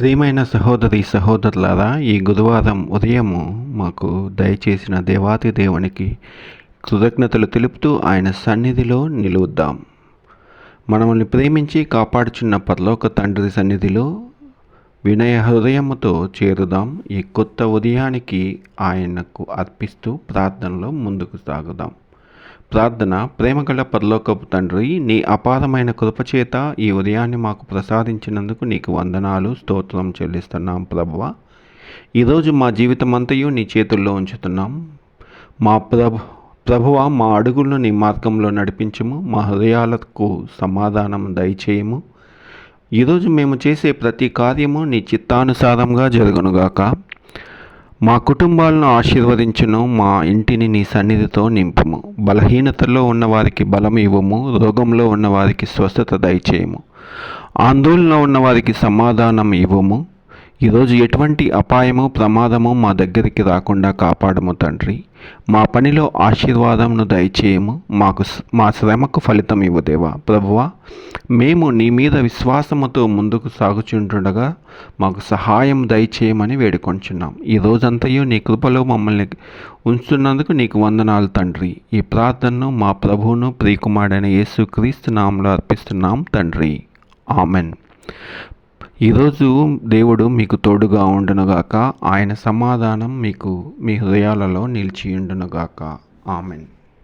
ప్రియమైన సహోదరి సహోదరులారా, ఈ గురువారం ఉదయము మాకు దయచేసిన దేవాతి దేవునికి కృతజ్ఞతలు తెలుపుతూ ఆయన సన్నిధిలో నిలుద్దాం. మనల్ని ప్రేమించి కాపాడుచున్న పరలోక తండ్రి సన్నిధిలో వినయ హృదయముతో చేరుదాం. ఈ కొత్త ఉదయానికి ఆయనకు అర్పిస్తూ ప్రార్థనలో ముందుకు సాగుదాం. ప్రార్థన. ప్రేమగల పరలోకపు తండ్రి, నీ అపారమైన కృపచేత ఈ ఉదయాన్ని మాకు ప్రసాదించినందుకు నీకు వందనాలు, స్తోత్రం చెల్లిస్తున్నాం ప్రభువా. ఈరోజు మా జీవితం అంతయు నీ చేతుల్లో ఉంచుతున్నాం. మా ప్రభువా, మా అడుగులను నీ మార్గంలో నడిపించుము. మా హృదయాలకు సమాధానం దయచేయము. ఈరోజు మేము చేసే ప్రతి కార్యము నీ చిత్తానుసారంగా జరుగునుగాక. మా కుటుంబాలను ఆశీర్వదించును. మా ఇంటిని నీ సన్నిధితో నింపుము. బలహీనతలో ఉన్నవారికి బలం ఇవ్వము. రోగంలో ఉన్నవారికి స్వస్థత దయచేయము. ఆందోళనలో ఉన్నవారికి సమాధానం ఇవ్వము. ఈరోజు ఎటువంటి అపాయము, ప్రమాదము మా దగ్గరికి రాకుండా కాపాడము తండ్రి. మా పనిలో ఆశీర్వాదంను దయచేయము. మా శ్రమకు ఫలితం ఇవ్వదేవా. ప్రభువా, మేము నీ మీద విశ్వాసముతో ముందుకు సాగుచుంటుండగా మాకు సహాయం దయచేయమని వేడుకొంచున్నాం. ఈ రోజంతయు నీ కృపలో మమ్మల్ని ఉంచుతున్నందుకు నీకు వందనాలు తండ్రి. ఈ ప్రార్థనను మా ప్రభువును ప్రియకుమారుడైన యేసుక్రీస్తు నామములో అర్పిస్తున్నాం తండ్రి. ఆమెన్. ఈరోజు దేవుడు మీకు తోడుగా ఉండునుగాక. ఆయన సమాధానం మీకు మీ హృదయాలలో నిలిచి ఉండునుగాక. ఆమెన్.